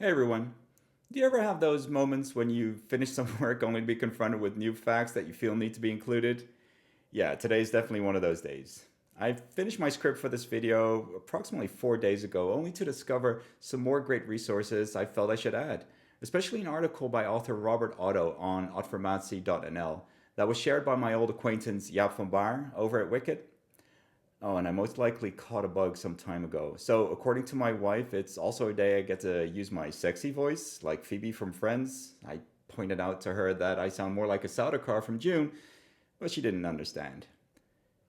Hey everyone. Do you ever have those moments when you finish some work only to be confronted with new facts that you feel need to be included? Yeah, today's definitely one of those days. I finished my script for this video approximately 4 days ago, only to discover some more great resources I felt I should add, especially an article by author Robert Otto on Adformatie.nl that was shared by my old acquaintance Jaap van Baar over at Wicked. Oh, and I most likely caught a bug some time ago. So, according to my wife, it's also a day I get to use my sexy voice, like Phoebe from Friends. I pointed out to her that I sound more like a Sauter car from June, but she didn't understand.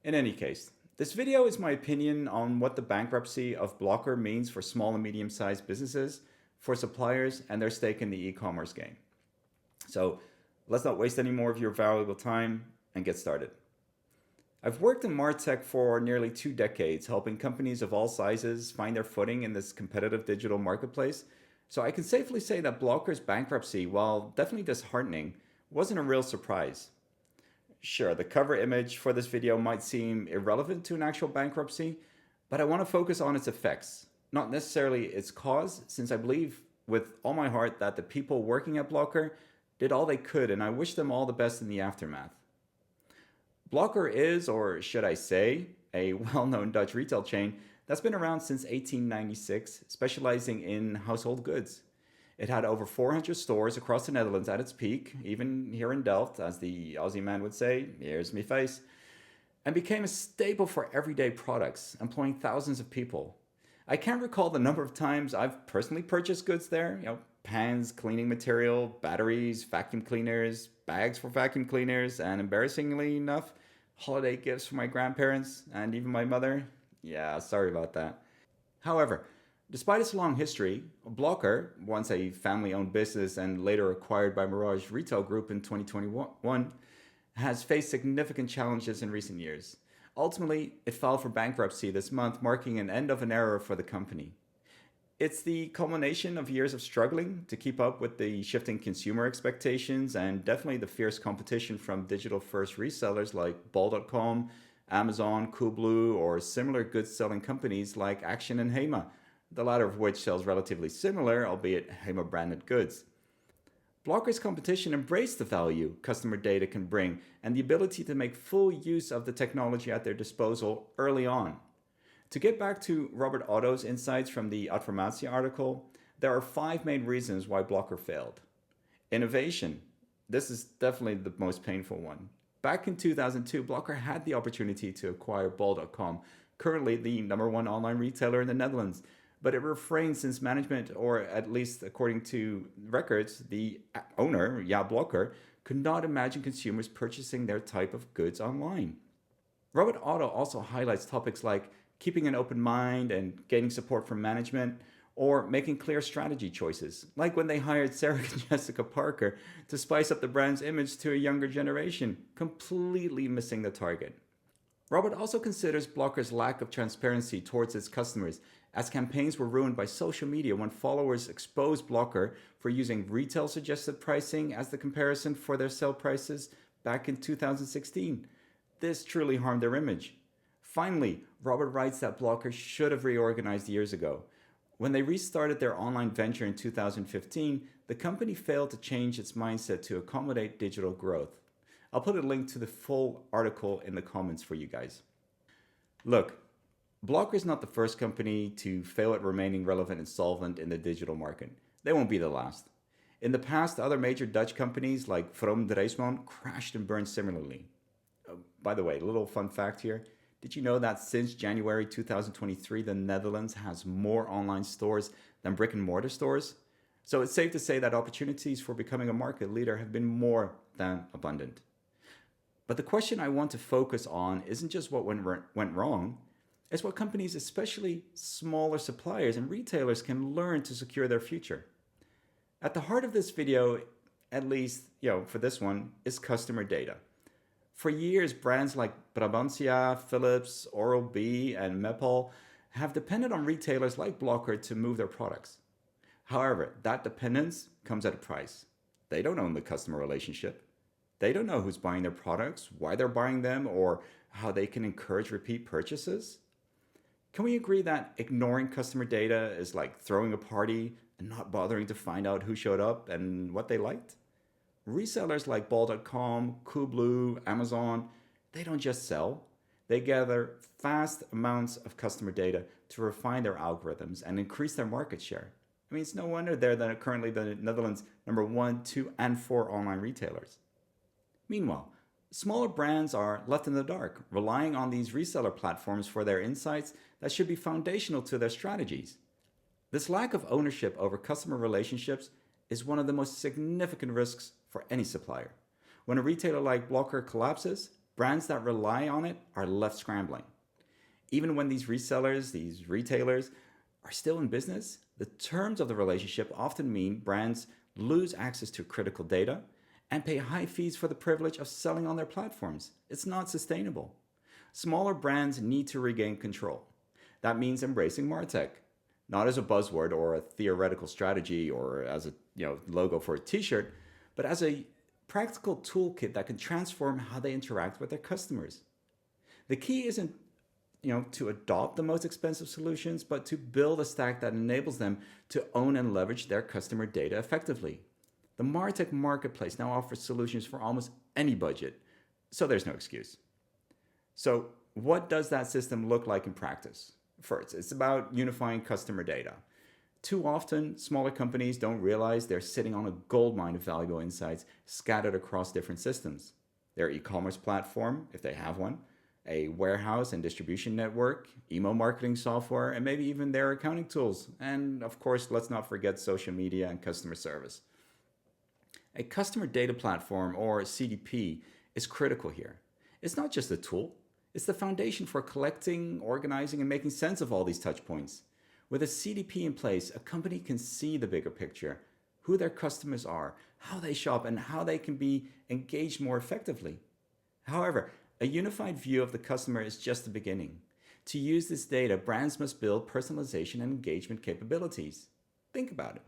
In any case, this video is my opinion on what the bankruptcy of Blokker means for small and medium sized businesses, for suppliers, and their stake in the e commerce game. So, let's not waste any more of your valuable time and get started. I've worked in MarTech for nearly 2 decades, helping companies of all sizes find their footing in this competitive digital marketplace. So I can safely say that Blokker's bankruptcy, while definitely disheartening, wasn't a real surprise. Sure, the cover image for this video might seem irrelevant to an actual bankruptcy, but I want to focus on its effects, not necessarily its cause, since I believe with all my heart that the people working at Blokker did all they could, and I wish them all the best in the aftermath. Blokker is, or should I say, a well known Dutch retail chain that's been around since 1896, specializing in household goods. It had over 400 stores across the Netherlands at its peak, even here in Delft, as the Aussie man would say, here's me face, and became a staple for everyday products, employing thousands of people. I can't recall the number of times I've personally purchased goods there, pans, cleaning material, batteries, vacuum cleaners, bags for vacuum cleaners, and embarrassingly enough, holiday gifts for my grandparents and even my mother. Yeah, sorry about that. However, despite its long history, Blokker, once a family owned business and later acquired by Mirage Retail Group in 2021, has faced significant challenges in recent years. Ultimately, it filed for bankruptcy this month, marking an end of an era for the company. It's the culmination of years of struggling to keep up with the shifting consumer expectations and definitely the fierce competition from digital first resellers like Bol.com, Amazon, Coolblue, or similar goods selling companies like Action and Hema, the latter of which sells relatively similar, albeit Hema branded goods. Blokker's competition embraced the value customer data can bring and the ability to make full use of the technology at their disposal early on. To get back to Robert Otto's insights from the Adformatie article, there are 5 main reasons why Blokker failed. Innovation. This is definitely the most painful one. Back in 2002, Blokker had the opportunity to acquire Bol.com, currently the #1 online retailer in the Netherlands, but it refrained since management, or at least according to records, the owner, Jaap Blokker, could not imagine consumers purchasing their type of goods online. Robert Otto also highlights topics like keeping an open mind and gaining support from management, or making clear strategy choices, like when they hired Sarah Jessica Parker to spice up the brand's image to a younger generation, completely missing the target. Robert also considers Blokker's lack of transparency towards its customers, as campaigns were ruined by social media when followers exposed Blokker for using retail suggested pricing as the comparison for their sale prices back in 2016. This truly harmed their image. Finally, Robert writes that Blokker should have reorganized years ago. When they restarted their online venture in 2015, the company failed to change its mindset to accommodate digital growth. I'll put a link to the full article in the comments for you guys. Look, Blokker is not the first company to fail at remaining relevant and solvent in the digital market. They won't be the last. In the past, other major Dutch companies like Vroom Dreesman crashed and burned similarly. By the way, a little fun fact here. Did you know that since January 2023, the Netherlands has more online stores than brick and mortar stores? So it's safe to say that opportunities for becoming a market leader have been more than abundant. But the question I want to focus on isn't just what went wrong, it's what companies, especially smaller suppliers and retailers, can learn to secure their future. At the heart of this video, at least, for this one, is customer data. For years, brands like Brabantia, Philips, Oral-B, and Mepal have depended on retailers like Blokker to move their products. However, that dependence comes at a price. They don't own the customer relationship. They don't know who's buying their products, why they're buying them, or how they can encourage repeat purchases. Can we agree that ignoring customer data is like throwing a party and not bothering to find out who showed up and what they liked? Resellers like Bol.com, Coolblue, Amazon, they don't just sell. They gather vast amounts of customer data to refine their algorithms and increase their market share. I mean, it's no wonder they're currently the Netherlands' number 1, 2, and 4 online retailers. Meanwhile, smaller brands are left in the dark, relying on these reseller platforms for their insights that should be foundational to their strategies. This lack of ownership over customer relationships is one of the most significant risks for any supplier. When a retailer like Blokker collapses, brands that rely on it are left scrambling. Even when these resellers, these retailers, are still in business, the terms of the relationship often mean brands lose access to critical data and pay high fees for the privilege of selling on their platforms. It's not sustainable. Smaller brands need to regain control. That means embracing MarTech, not as a buzzword or a theoretical strategy or as a logo for a t-shirt, but as a practical toolkit that can transform how they interact with their customers. The key isn't to adopt the most expensive solutions, but to build a stack that enables them to own and leverage their customer data effectively. The MarTech marketplace now offers solutions for almost any budget, so there's no excuse. So what does that system look like in practice? First, it's about unifying customer data. Too often, smaller companies don't realize they're sitting on a goldmine of valuable insights scattered across different systems. Their e-commerce platform, if they have one, a warehouse and distribution network, email marketing software, and maybe even their accounting tools. And of course, let's not forget social media and customer service. A customer data platform, or CDP, is critical here. It's not just a tool. It's the foundation for collecting, organizing, and making sense of all these touch points. With a CDP in place, a company can see the bigger picture, who their customers are, how they shop, and how they can be engaged more effectively. However, a unified view of the customer is just the beginning. To use this data, brands must build personalization and engagement capabilities. Think about it.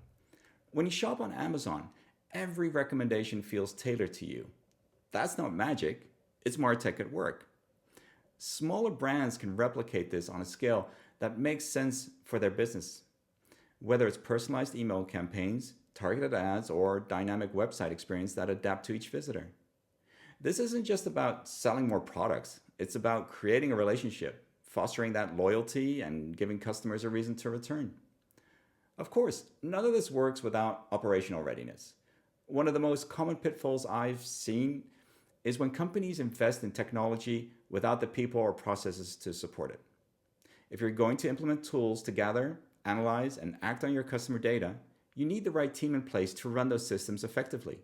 When you shop on Amazon, every recommendation feels tailored to you. That's not magic, it's MarTech at work. Smaller brands can replicate this on a scale that makes sense for their business. Whether it's personalized email campaigns, targeted ads, or dynamic website experience that adapt to each visitor. This isn't just about selling more products. It's about creating a relationship, fostering that loyalty, and giving customers a reason to return. Of course, none of this works without operational readiness. One of the most common pitfalls I've seen is when companies invest in technology without the people or processes to support it. If you're going to implement tools to gather, analyze, and act on your customer data, you need the right team in place to run those systems effectively.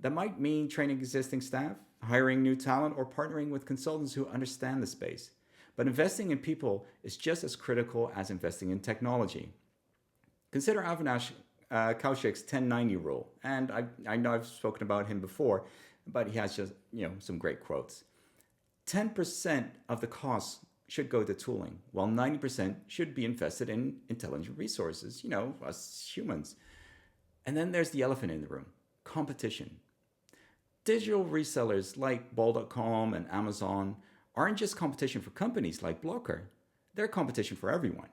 That might mean training existing staff, hiring new talent, or partnering with consultants who understand the space. But investing in people is just as critical as investing in technology. Consider Avinash Kaushik's 1090 rule, and I know I've spoken about him before, but he has just some great quotes. 10% of the costs should go to tooling, while 90% should be invested in intelligent resources, us humans. And then there's the elephant in the room, competition. Digital resellers like Bol.com and Amazon aren't just competition for companies like Blokker, they're competition for everyone.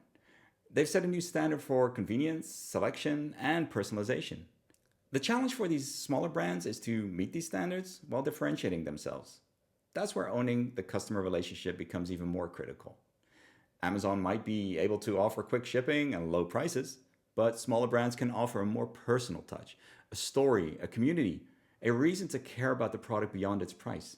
They've set a new standard for convenience, selection, and personalization. The challenge for these smaller brands is to meet these standards while differentiating themselves. That's where owning the customer relationship becomes even more critical. Amazon might be able to offer quick shipping and low prices, but smaller brands can offer a more personal touch, a story, a community, a reason to care about the product beyond its price.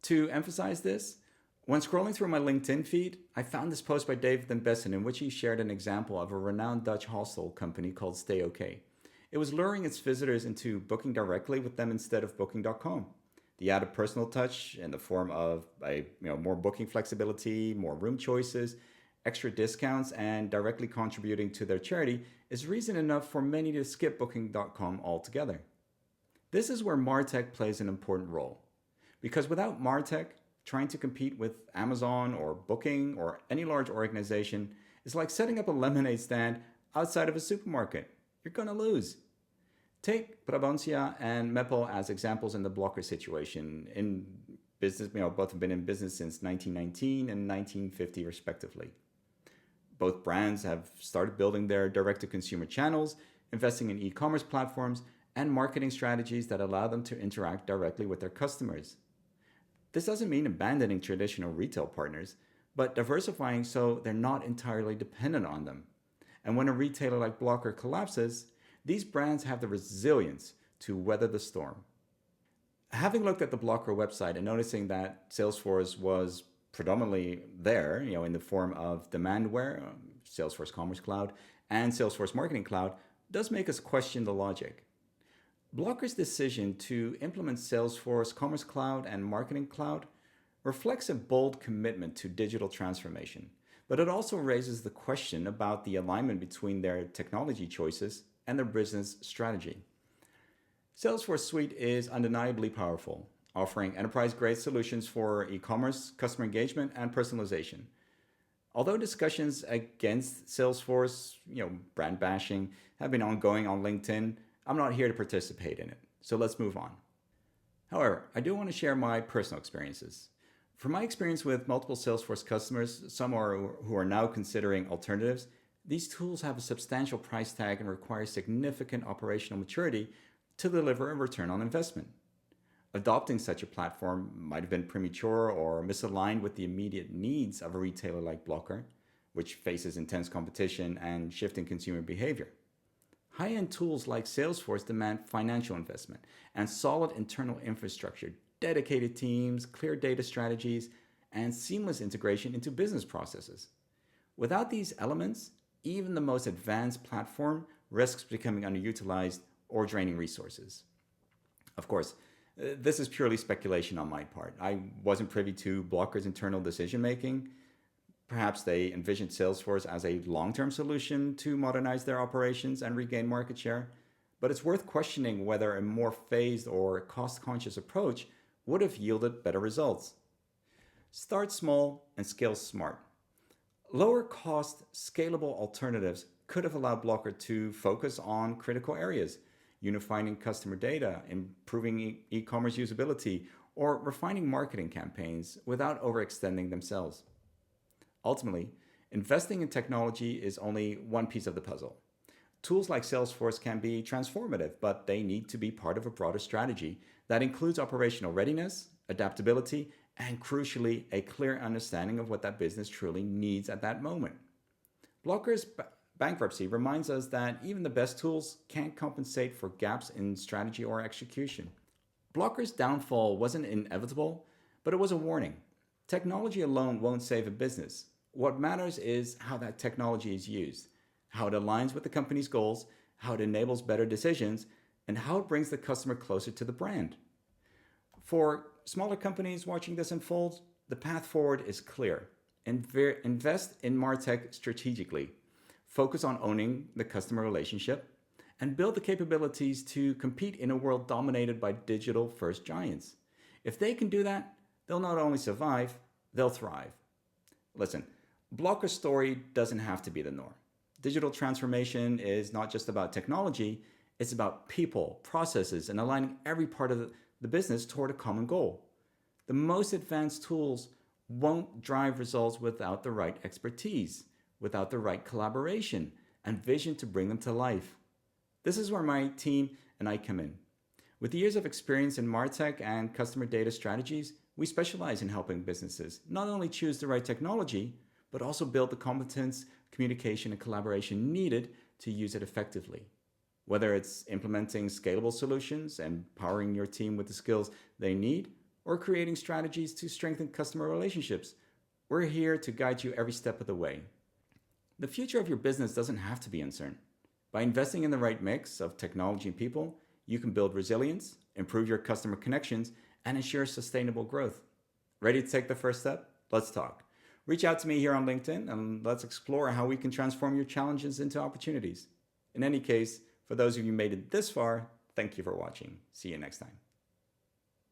To emphasize this, when scrolling through my LinkedIn feed, I found this post by David Den Bessen in which he shared an example of a renowned Dutch hostel company called Stay OK. It was luring its visitors into booking directly with them instead of booking.com. The added personal touch in the form of more booking flexibility, more room choices, extra discounts, and directly contributing to their charity is reason enough for many to skip booking.com altogether. This is where MarTech plays an important role. Because without MarTech, trying to compete with Amazon or Booking or any large organization is like setting up a lemonade stand outside of a supermarket. You're going to lose. Take Brabantia and Mepal as examples in the Blokker situation. In business, both have been in business since 1919 and 1950 respectively. Both brands have started building their direct-to-consumer channels, investing in e-commerce platforms, and marketing strategies that allow them to interact directly with their customers. This doesn't mean abandoning traditional retail partners, but diversifying so they're not entirely dependent on them. And when a retailer like Blokker collapses, these brands have the resilience to weather the storm. Having looked at the Blokker website and noticing that Salesforce was predominantly there, in the form of Demandware, Salesforce Commerce Cloud, and Salesforce Marketing Cloud, does make us question the logic. Blokker's decision to implement Salesforce Commerce Cloud and Marketing Cloud reflects a bold commitment to digital transformation, but it also raises the question about the alignment between their technology choices and their business strategy. Salesforce Suite is undeniably powerful, offering enterprise-grade solutions for e-commerce, customer engagement, and personalization. Although discussions against Salesforce, brand bashing, have been ongoing on LinkedIn, I'm not here to participate in it, so let's move on. However, I do want to share my personal experiences. From my experience with multiple Salesforce customers, some who are now considering alternatives, these tools have a substantial price tag and require significant operational maturity to deliver a return on investment. Adopting such a platform might have been premature or misaligned with the immediate needs of a retailer like Blokker, which faces intense competition and shifting consumer behavior. High-end tools like Salesforce demand financial investment and solid internal infrastructure, dedicated teams, clear data strategies, and seamless integration into business processes. Without these elements, even the most advanced platform risks becoming underutilized or draining resources. Of course, this is purely speculation on my part. I wasn't privy to Blokker's internal decision-making. Perhaps they envisioned Salesforce as a long-term solution to modernize their operations and regain market share, but it's worth questioning whether a more phased or cost-conscious approach would have yielded better results. Start small and scale smart. Lower-cost, scalable alternatives could have allowed Blokker to focus on critical areas, unifying customer data, improving e-commerce usability, or refining marketing campaigns without overextending themselves. Ultimately, investing in technology is only one piece of the puzzle. Tools like Salesforce can be transformative, but they need to be part of a broader strategy that includes operational readiness, adaptability, and crucially, a clear understanding of what that business truly needs at that moment. Blokker's bankruptcy reminds us that even the best tools can't compensate for gaps in strategy or execution. Blokker's downfall wasn't inevitable, but it was a warning. Technology alone won't save a business. What matters is how that technology is used, how it aligns with the company's goals, how it enables better decisions, and how it brings the customer closer to the brand. For smaller companies watching this unfold, the path forward is clear. Invest in MarTech strategically. Focus on owning the customer relationship and build the capabilities to compete in a world dominated by digital-first giants. If they can do that, they'll not only survive, they'll thrive. Listen, Blokker's story doesn't have to be the norm. Digital transformation is not just about technology, it's about people, processes, and aligning every part of the business toward a common goal. The most advanced tools won't drive results without the right expertise, without the right collaboration and vision to bring them to life. This is where my team and I come in. With years of experience in MarTech and customer data strategies, we specialize in helping businesses not only choose the right technology, but also build the competence, communication, and collaboration needed to use it effectively. Whether it's implementing scalable solutions, empowering your team with the skills they need, or creating strategies to strengthen customer relationships, we're here to guide you every step of the way. The future of your business doesn't have to be uncertain. By investing in the right mix of technology and people, you can build resilience, improve your customer connections, and ensure sustainable growth. Ready to take the first step? Let's talk. Reach out to me here on LinkedIn and let's explore how we can transform your challenges into opportunities. In any case, for those of you who made it this far, thank you for watching. See you next time.